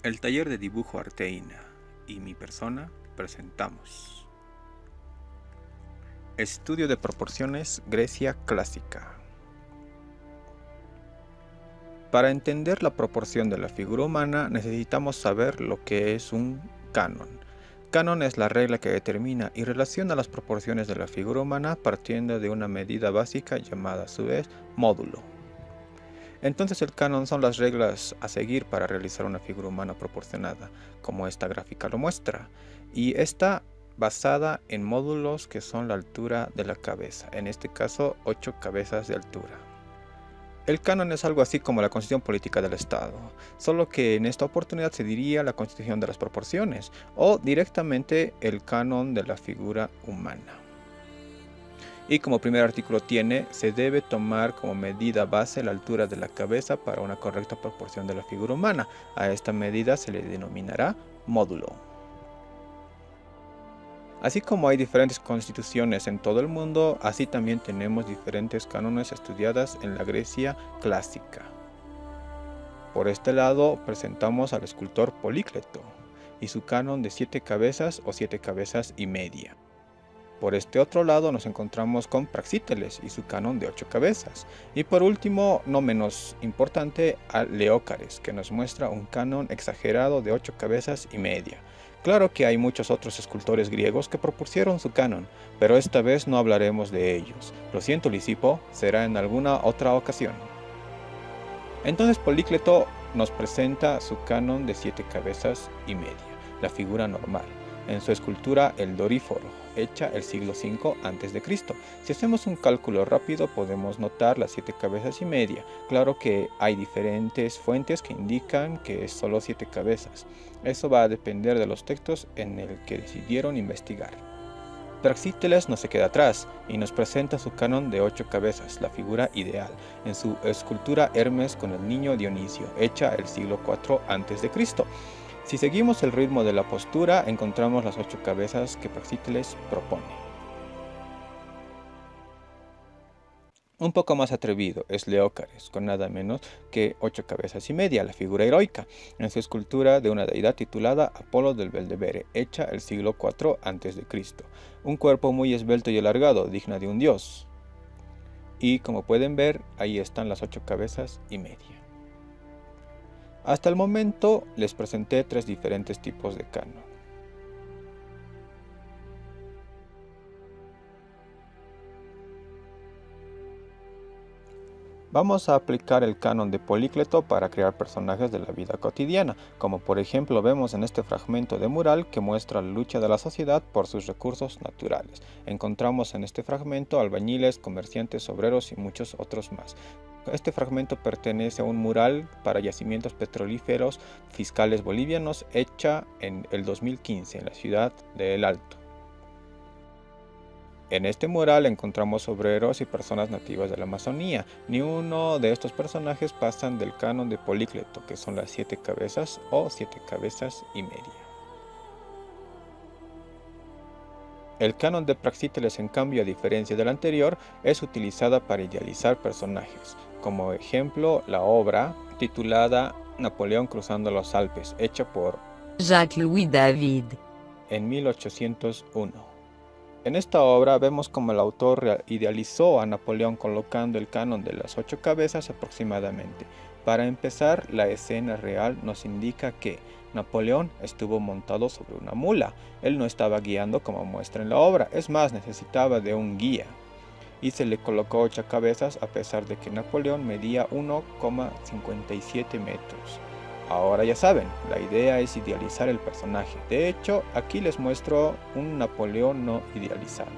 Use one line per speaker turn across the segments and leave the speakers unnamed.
El taller de dibujo Arteína y mi persona presentamos Estudio de proporciones Grecia clásica. Para entender la proporción de la figura humana necesitamos saber lo que es un canon. Canon es la regla que determina y relaciona las proporciones de la figura humana partiendo de una medida básica llamada a su vez módulo. Entonces el canon son las reglas a seguir para realizar una figura humana proporcionada, como esta gráfica lo muestra, y está basada en módulos que son la altura de la cabeza, en este caso 8 cabezas de altura. El canon es algo así como la constitución política del Estado, solo que en esta oportunidad se diría la constitución de las proporciones, o directamente el canon de la figura humana. Y como primer artículo tiene, se debe tomar como medida base la altura de la cabeza para una correcta proporción de la figura humana. A esta medida se le denominará módulo. Así como hay diferentes constituciones en todo el mundo, así también tenemos diferentes cánones estudiadas en la Grecia clásica. Por este lado presentamos al escultor Polícleto y su canon de 7 cabezas o 7 cabezas y media. Por este otro lado nos encontramos con Praxíteles y su canon de 8 cabezas. Y por último, no menos importante, a Leócares, que nos muestra un canon exagerado de 8 cabezas y media. Claro que hay muchos otros escultores griegos que propusieron su canon, pero esta vez no hablaremos de ellos. Lo siento, Lisipo, será en alguna otra ocasión. Entonces Polícleto nos presenta su canon de 7 cabezas y media, la figura normal, en su escultura El Doríforo, hecha el siglo V a.C. Si hacemos un cálculo rápido podemos notar las 7 cabezas y media. Claro que hay diferentes fuentes que indican que es solo 7 cabezas. Eso va a depender de los textos en el que decidieron investigar. Praxíteles no se queda atrás y nos presenta su canon de 8 cabezas, la figura ideal, en su escultura Hermes con el niño Dionisio, hecha el siglo IV a.C. Si seguimos el ritmo de la postura, encontramos las 8 cabezas que Praxíteles propone. Un poco más atrevido es Leócares, con nada menos que 8 cabezas y media, la figura heroica, en su escultura de una deidad titulada Apolo del Belvedere, hecha el siglo IV a.C. Un cuerpo muy esbelto y alargado, digna de un dios. Y como pueden ver, ahí están las 8 cabezas y media. Hasta el momento les presenté 3 diferentes tipos de canon. Vamos a aplicar el canon de Polícleto para crear personajes de la vida cotidiana, como por ejemplo vemos en este fragmento de mural que muestra la lucha de la sociedad por sus recursos naturales. Encontramos en este fragmento albañiles, comerciantes, obreros y muchos otros más. Este fragmento pertenece a un mural para yacimientos petrolíferos fiscales bolivianos hecha en el 2015 en la ciudad de El Alto. En este mural encontramos obreros y personas nativas de la Amazonía. Ni uno de estos personajes pasan del canon de Polícleto, que son las 7 cabezas o 7 cabezas y media. El canon de Praxíteles, en cambio, a diferencia del anterior, es utilizada para idealizar personajes. Como ejemplo, la obra titulada Napoleón cruzando los Alpes, hecha por
Jacques-Louis David
en 1801. En esta obra vemos cómo el autor idealizó a Napoleón colocando el canon de las 8 cabezas aproximadamente. Para empezar, la escena real nos indica que Napoleón estuvo montado sobre una mula. Él no estaba guiando como muestra en la obra, es más, necesitaba de un guía. Y se le colocó 8 cabezas a pesar de que Napoleón medía 1,57 metros. Ahora ya saben, la idea es idealizar el personaje. De hecho, aquí les muestro un Napoleón no idealizado.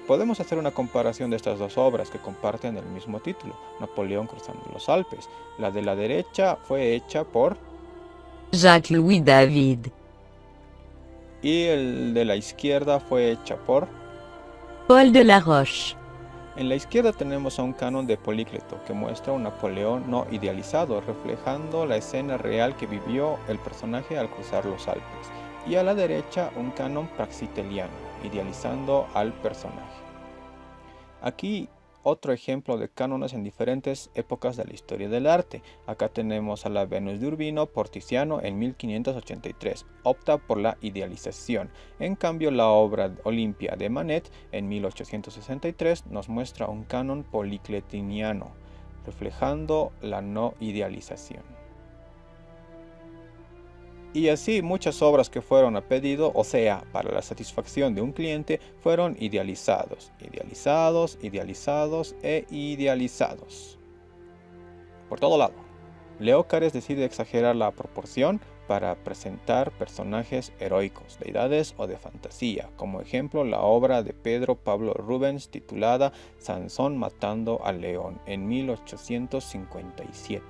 Podemos hacer una comparación de estas dos obras que comparten el mismo título, Napoleón cruzando los Alpes. La de la derecha fue hecha por
Jacques-Louis David
y el de la izquierda fue hecha por
Paul Delaroche.
En la izquierda tenemos a un canon de Polícleto que muestra un Napoleón no idealizado, reflejando la escena real que vivió el personaje al cruzar los Alpes, y a la derecha un canon praxiteliano, idealizando al personaje. Aquí otro ejemplo de cánones en diferentes épocas de la historia del arte. Acá tenemos a la Venus de Urbino por Tiziano en 1583. Opta por la idealización. En cambio, la obra Olimpia de Manet en 1863 nos muestra un canon policletiniano, reflejando la no idealización. Y así muchas obras que fueron a pedido, o sea, para la satisfacción de un cliente, fueron idealizados, e idealizados. Por todo lado. Leócares decide exagerar la proporción para presentar personajes heroicos, deidades o de fantasía. Como ejemplo, la obra de Pedro Pablo Rubens titulada Sansón matando al león en 1857.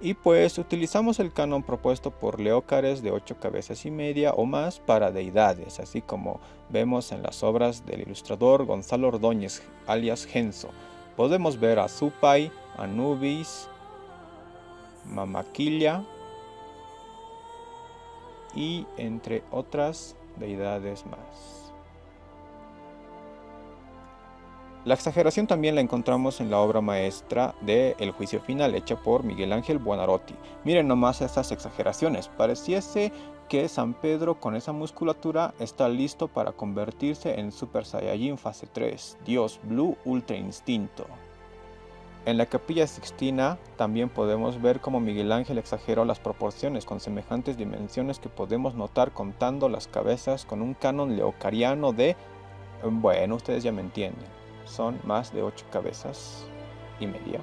Y pues utilizamos el canon propuesto por Leócares de 8 cabezas y media o más para deidades, así como vemos en las obras del ilustrador Gonzalo Ordóñez, alias Genso. Podemos ver a Supai, Anubis, Mamaquilla y entre otras deidades más. La exageración también la encontramos en la obra maestra de El Juicio Final, hecha por Miguel Ángel Buonarroti. Miren nomás estas exageraciones. Pareciese que San Pedro con esa musculatura está listo para convertirse en Super Saiyajin fase 3, Dios Blue Ultra Instinto. En la Capilla Sixtina también podemos ver cómo Miguel Ángel exageró las proporciones con semejantes dimensiones que podemos notar contando las cabezas con un canon leocariano de... Bueno, ustedes ya me entienden. Son más de 8 cabezas y media.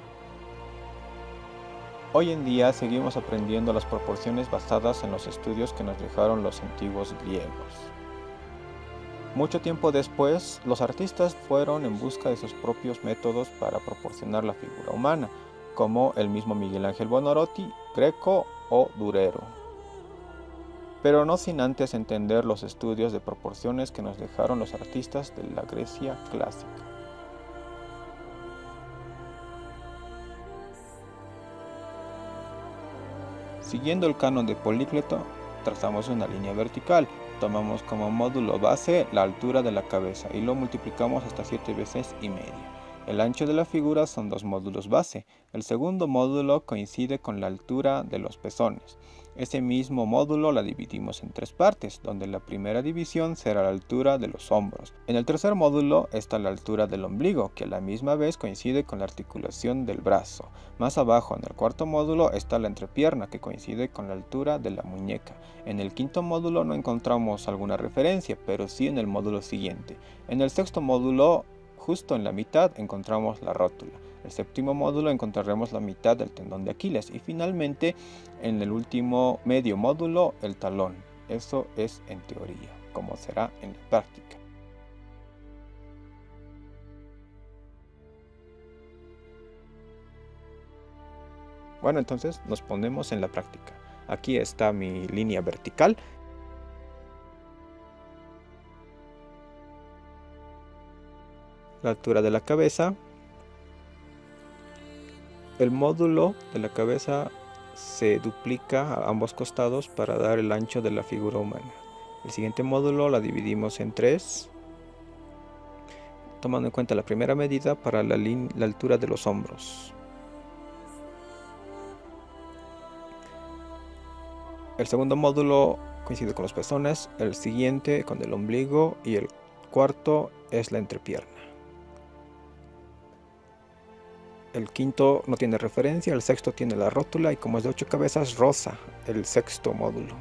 Hoy en día seguimos aprendiendo las proporciones basadas en los estudios que nos dejaron los antiguos griegos. Mucho tiempo después, los artistas fueron en busca de sus propios métodos para proporcionar la figura humana, como el mismo Miguel Ángel Buonarroti, Greco o Durero. Pero no sin antes entender los estudios de proporciones que nos dejaron los artistas de la Grecia clásica. Siguiendo el canon de Polícleto, trazamos una línea vertical, tomamos como módulo base la altura de la cabeza y lo multiplicamos hasta 7 veces y media. El ancho de la figura son 2 módulos base. El segundo módulo coincide con la altura de los pezones. Ese mismo módulo la dividimos en 3 partes, donde la primera división será la altura de los hombros. En el tercer módulo está la altura del ombligo, que a la misma vez coincide con la articulación del brazo. Más abajo, en el cuarto módulo, está la entrepierna, que coincide con la altura de la muñeca. En el quinto módulo no encontramos alguna referencia, pero sí en el módulo siguiente. En el sexto módulo, justo en la mitad, encontramos la rótula. El séptimo módulo encontraremos la mitad del tendón de Aquiles y finalmente en el último medio módulo el talón. Eso es en teoría, como será en la práctica. Bueno, entonces nos ponemos en la práctica. Aquí está mi línea vertical. La altura de la cabeza. El módulo de la cabeza se duplica a ambos costados para dar el ancho de la figura humana. El siguiente módulo la dividimos en 3, tomando en cuenta la primera medida para la altura de los hombros. El segundo módulo coincide con los pezones, el siguiente con el ombligo y el cuarto es la entrepierna. El quinto no tiene referencia, el sexto tiene la rótula y como es de 8 cabezas, rosa el sexto módulo.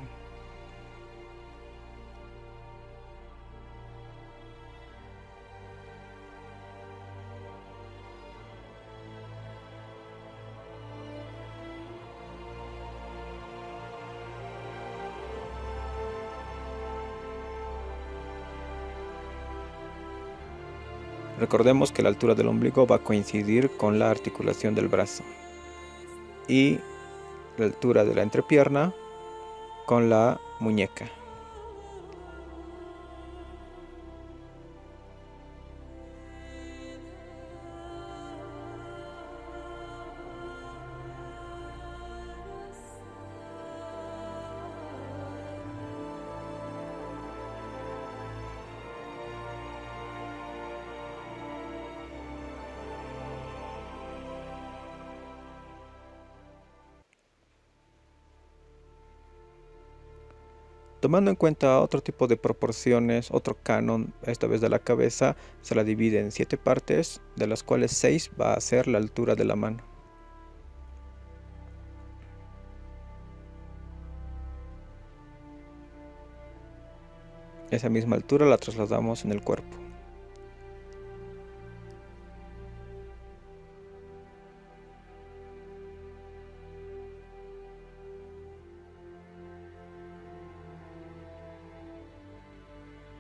Recordemos que la altura del ombligo va a coincidir con la articulación del brazo y la altura de la entrepierna con la muñeca. Tomando en cuenta otro tipo de proporciones, otro canon, esta vez de la cabeza, se la divide en 7 partes, de las cuales 6 va a ser la altura de la mano. Esa misma altura la trasladamos en el cuerpo.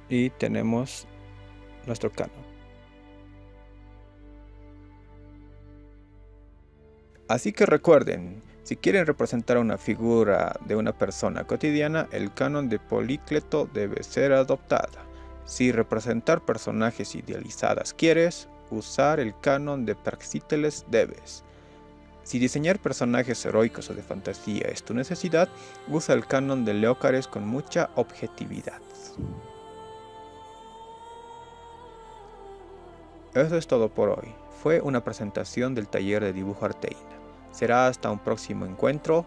Y tenemos nuestro canon. Así que recuerden, si quieren representar una figura de una persona cotidiana, el canon de Polícleto debe ser adoptada. Si representar personajes idealizadas quieres, usar el canon de Praxíteles debes. Si diseñar personajes heroicos o de fantasía es tu necesidad, usa el canon de Leócares con mucha objetividad. Eso es todo por hoy. Fue una presentación del taller de dibujo Arteína. Será hasta un próximo encuentro.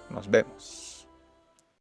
Nos vemos.